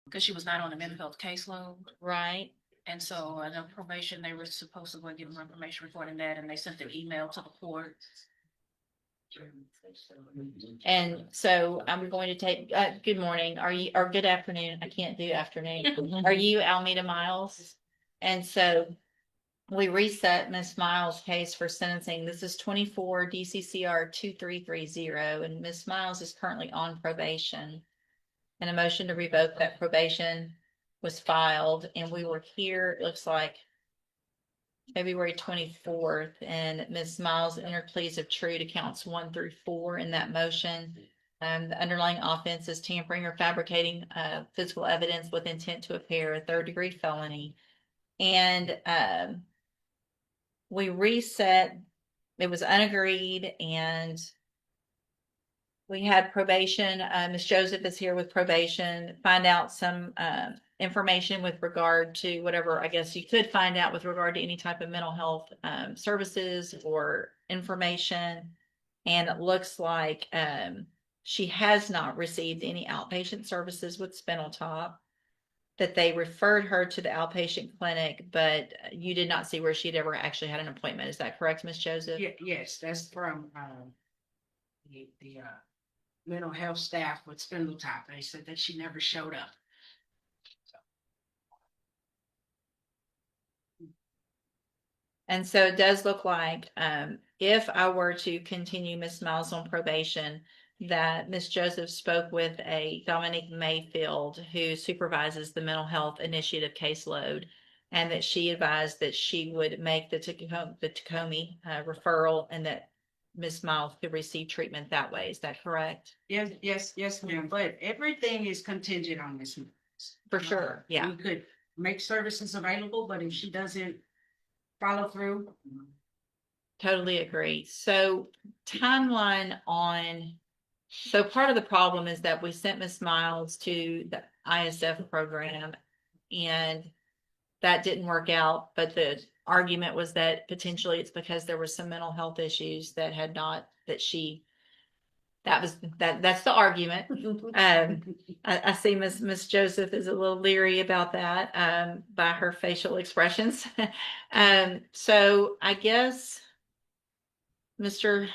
because she was not on the mental health caseload. Right. And so I know probation, they were supposed to go give them information regarding that, and they sent an email to the court. And so I'm going to take, good morning, are you, or good afternoon, I can't do afternoon. Are you Almeida Miles? And so we reset Miss Miles' case for sentencing. This is 24 DCCR 2330, and Miss Miles is currently on probation. And a motion to revoke that probation was filed, and we were here, it looks like February 24th, and Ms. Miles entered pleas of true to counts 1 through 4 in that motion. The underlying offense is tampering or fabricating physical evidence with intent to impair, a third-degree felony. And we reset, it was unagreed, and we had probation. Ms. Joseph is here with probation, find out some information with regard to whatever, I guess you could find out with regard to any type of mental health services or information. And it looks like she has not received any outpatient services with Spinal Tap, that they referred her to the outpatient clinic, but you did not see where she'd ever actually had an appointment. Is that correct, Ms. Joseph? Yes, that's from the mental health staff with Spindle Top. They said that she never showed up. And so it does look like if I were to continue Miss Miles on probation, that Miss Joseph spoke with a Dominique Mayfield who supervises the mental health initiative caseload, and that she advised that she would make the Tacoma referral, and that Miss Miles could receive treatment that way. Is that correct? Yes, ma'am. But everything is contingent on Miss Miles. For sure. Yeah. We could make services available, but if she doesn't follow through. Totally agree. So timeline on, so part of the problem is that we sent Miss Miles to the ISF program, and that didn't work out. But the argument was that potentially it's because there were some mental health issues that had not, that's the argument. I see Miss Joseph is a little leery about that by her facial expressions. So I guess Mr.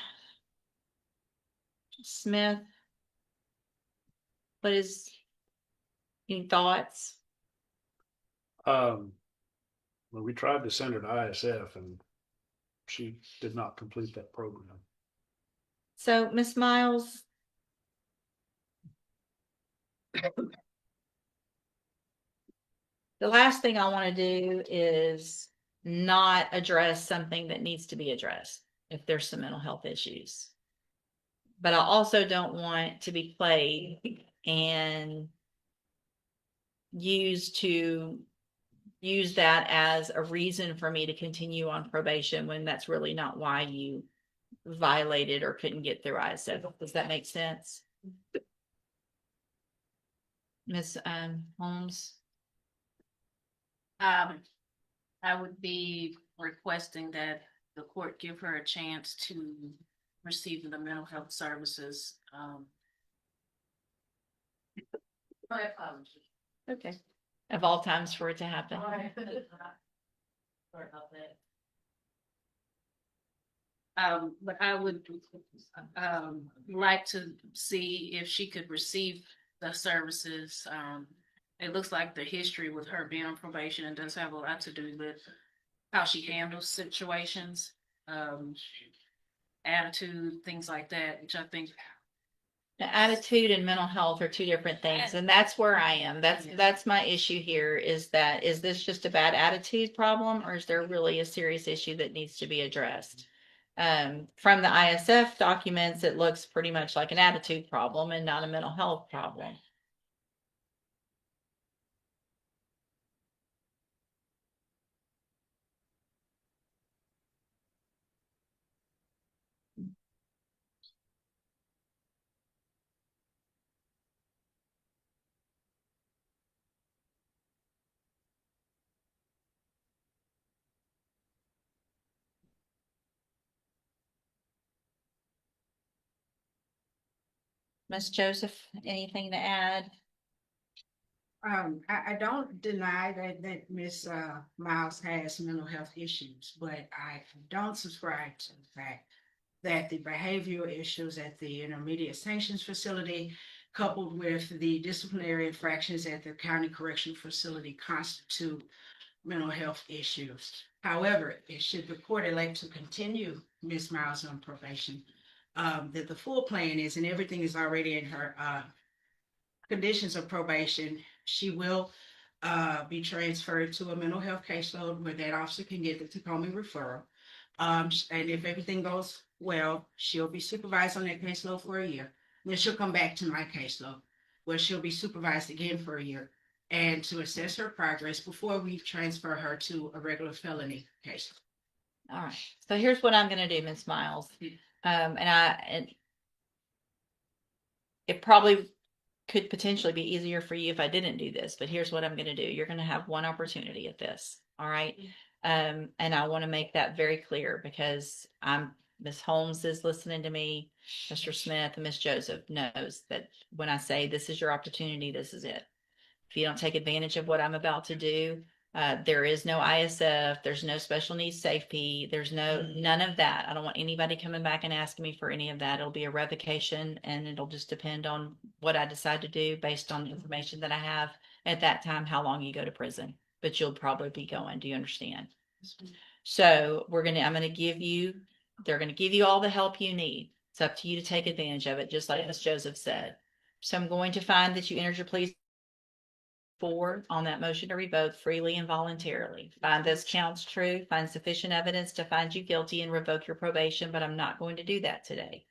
Smith, what is any thoughts? Well, we tried to send her to ISF and she did not complete that program. So Miss Miles, the last thing I want to do is not address something that needs to be addressed if there's some mental health issues. But I also don't want to be played and use that as a reason for me to continue on probation when that's really not why you violated or couldn't get through ISF. Does that make sense? Ms. Holmes? I would be requesting that the court give her a chance to receive the mental health services. My apologies. Okay. Of all times for it to happen. Sorry about that. But I would like to see if she could receive the services. It looks like the history with her being on probation and does have a lot to do with how she handles situations, attitude, things like that, which I think. The attitude and mental health are two different things, and that's where I am. That's my issue here, is this just a bad attitude problem, or is there really a serious issue that needs to be addressed? From the ISF documents, it looks pretty much like an attitude problem and not a mental health problem. Ms. Joseph, anything to add? I don't deny that Miss Miles has mental health issues, but I don't subscribe to the fact that the behavioral issues at the intermediate sanctions facility, coupled with the disciplinary infractions at the county correctional facility, constitute mental health issues. However, it should the court elect to continue Miss Miles on probation, that the full plan is, and everything is already in her conditions of probation, she will be transferred to a mental health caseload where that officer can get the Tacoma referral. And if everything goes well, she'll be supervised on that caseload for a year. Then she'll come back to my caseload where she'll be supervised again for a year and to assess her progress before we transfer her to a regular felony case. All right. So here's what I'm going to do, Ms. Miles. And it probably could potentially be easier for you if I didn't do this, but here's what I'm going to do. You're going to have one opportunity at this. All right. And I want to make that very clear because Ms. Holmes is listening to me. Mr. Smith and Ms. Joseph knows that when I say this is your opportunity, this is it. If you don't take advantage of what I'm about to do, there is no ISF, there's no special needs safety, there's none of that. I don't want anybody coming back and asking me for any of that. It'll be a revocation and it'll just depend on what I decide to do based on the information that I have at that time, how long you go to prison. But you'll probably be going. Do you understand? So I'm going to give you, they're going to give you all the help you need. It's up to you to take advantage of it, just like Ms. Joseph said. So I'm going to find that you entered your plea on that motion to revoke freely and voluntarily. Find those counts true, find sufficient evidence to find you guilty and revoke your probation, but I'm not going to do that today.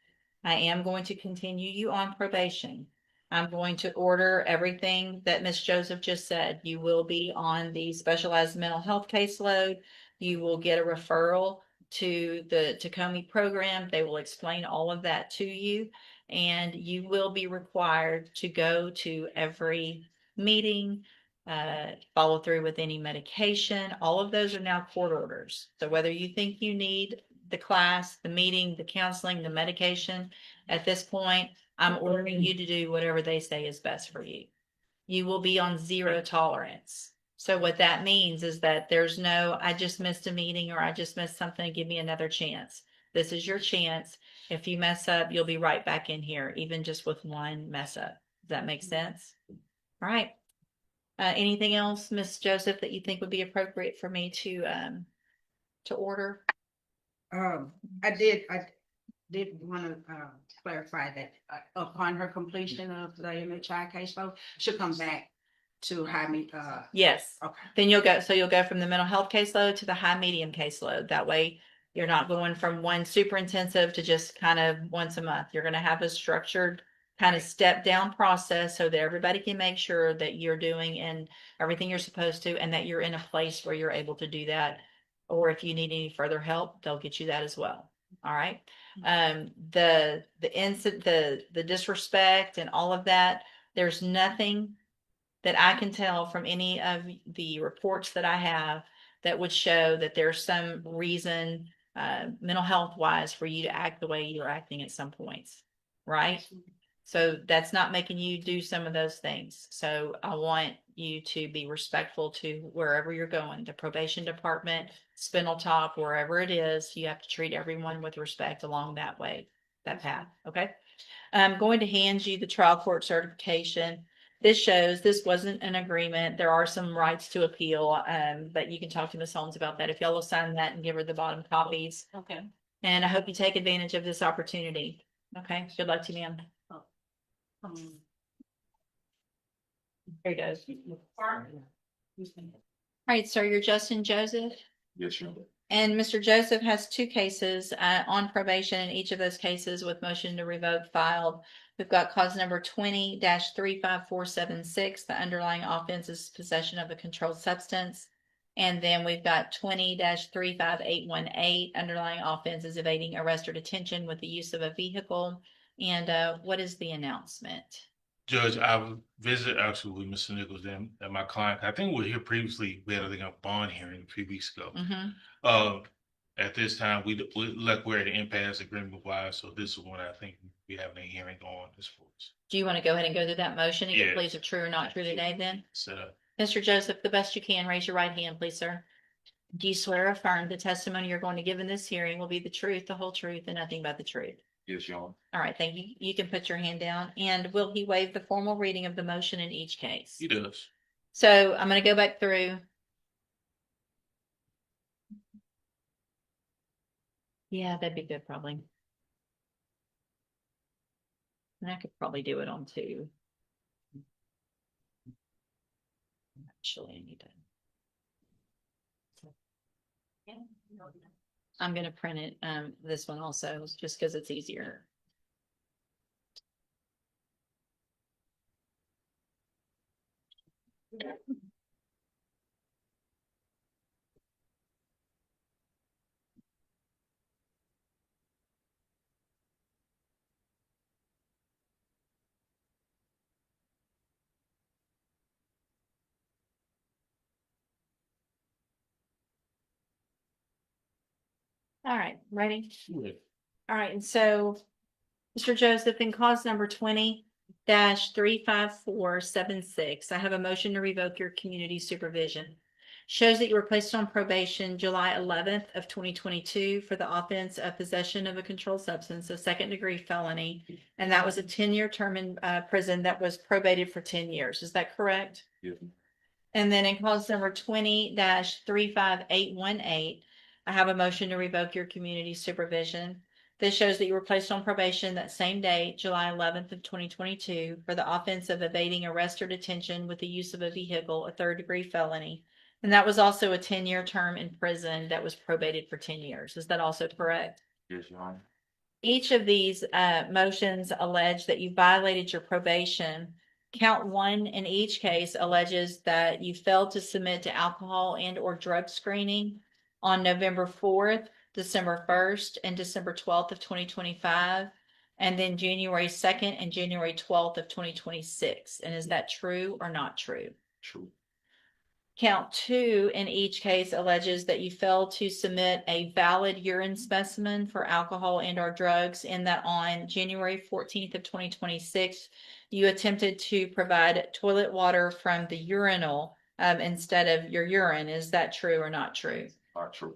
I am going to continue you on probation. I'm going to order everything that Ms. Joseph just said. You will be on the specialized mental health caseload. You will get a referral to the Tacoma program. They will explain all of that to you, and you will be required to go to every meeting, follow through with any medication. All of those are now court orders. So whether you think you need the class, the meeting, the counseling, the medication, at this point, I'm ordering you to do whatever they say is best for you. You will be on zero tolerance. So what that means is that there's no, I just missed a meeting or I just missed something, give me another chance. This is your chance. If you mess up, you'll be right back in here, even just with one mess up. Does that make sense? All right. Anything else, Miss Joseph, that you think would be appropriate for me to order? I did want to clarify that upon her completion of the MHI caseload, she'll come back to high yes. Okay. Then you'll go from the mental health caseload to the high medium caseload. That way you're not going from one super intensive to just kind of once a month. You're going to have a structured kind of step down process so that everybody can make sure that you're doing and everything you're supposed to, and that you're in a place where you're able to do that. Or if you need any further help, they'll get you that as well. All right. The disrespect and all of that, there's nothing that I can tell from any of the reports that I have that would show that there's some reason, mental health wise, for you to act the way you're acting at some points. Right. So that's not making you do some of those things. So I want you to be respectful to wherever you're going, the probation department, Spindletop, wherever it is. You have to treat everyone with respect along that way, that path. Okay. I'm going to hand you the trial court certification. This shows this wasn't an agreement. There are some rights to appeal, but you can talk to Ms. Holmes about that. If y'all will sign that and give her the bottom copies. Okay. And I hope you take advantage of this opportunity. Okay. Good luck to you, ma'am. There he goes. All right, sir, you're Justin Joseph. Yes, sir. And Mr. Joseph has two cases on probation, in each of those cases with motion to revoke filed. We've got cause number 20-35476. The underlying offense is possession of a controlled substance. And then we've got 20-35818. Underlying offense is evading arrest or detention with the use of a vehicle. And what is the announcement? Judge, I visited actually with Mr. Nichols and my client. I think we were here previously. We had a bond hearing a few weeks ago. Mm-hmm. At this time, we're at an impasse agreement wise, so this is what I think we have a hearing on this for us. Do you want to go ahead and go through that motion and get Yeah. pleas of true or not true today then? Set up. Mr. Joseph, the best you can, raise your right hand, please, sir. Do you swear or affirm the testimony you're going to give in this hearing will be the truth, the whole truth, and nothing but the truth? Yes, Your Honor. All right, thank you. You can put your hand down. And will he waive the formal reading of the motion in each case? He does. So I'm going to go back through. Yeah, that'd be good, probably. And I could probably do it on two. Actually, I need to. I'm gonna print it, this one also, just because it's easier. All right, ready? All right, and so, Mr. Joseph, in cause number 20-35476, I have a motion to revoke your community supervision. Shows that you were placed on probation July 11th of 2022 for the offense of possession of a controlled substance, a second-degree felony, and that was a 10-year term in prison that was probated for 10 years. Is that correct? Yes. And then in cause number 20-35818, I have a motion to revoke your community supervision. This shows that you were placed on probation that same day, July 11th of 2022, for the offense of evading arrest or detention with the use of a vehicle, a third-degree felony. And that was also a 10-year term in prison that was probated for 10 years. Is that also correct? Yes, Your Honor. Each of these motions allege that you violated your probation. Count one in each case alleges that you failed to submit to alcohol and or drug screening on November 4th, December 1st, and December 12th of 2025, and then January 2nd and January 12th of 2026. And is that true or not true? True. Count two in each case alleges that you failed to submit a valid urine specimen for alcohol and or drugs, in that on January 14th of 2026, you attempted to provide toilet water from the urinal instead of your urine. Is that true or not true? Not true.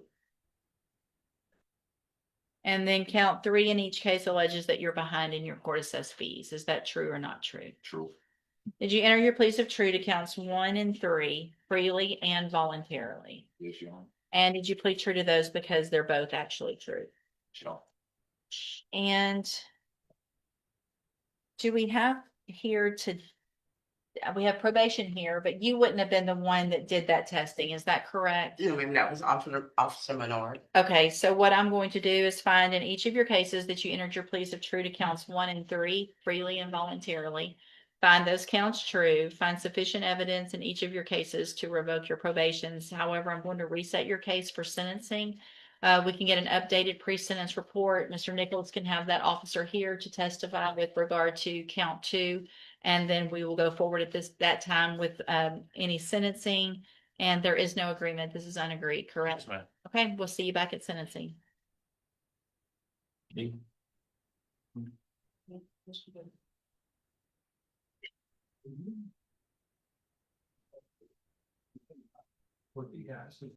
And then count three in each case alleges that you're behind in your court assessed fees. Is that true or not true? True. Did you enter your pleas of true to counts 1 and 3 freely and voluntarily? Yes, Your Honor. And did you plead true to those because they're both actually true? Sure. And do we have here we have probation here, but you wouldn't have been the one that did that testing. Is that correct? No, ma'am, that was Officer Menard. Okay, so what I'm going to do is find in each of your cases that you entered your pleas of true to counts 1 and 3 freely and voluntarily. Find those counts true, find sufficient evidence in each of your cases to revoke your probations. However, I'm going to reset your case for sentencing. We can get an updated pre-sentence report. Mr. Nichols can have that officer here to testify with regard to count 2. And then we will go forward at that time with any sentencing. And there is no agreement. This is unagreed, correct? Yes, ma'am. Okay, we'll see you back at sentencing. What do you guys?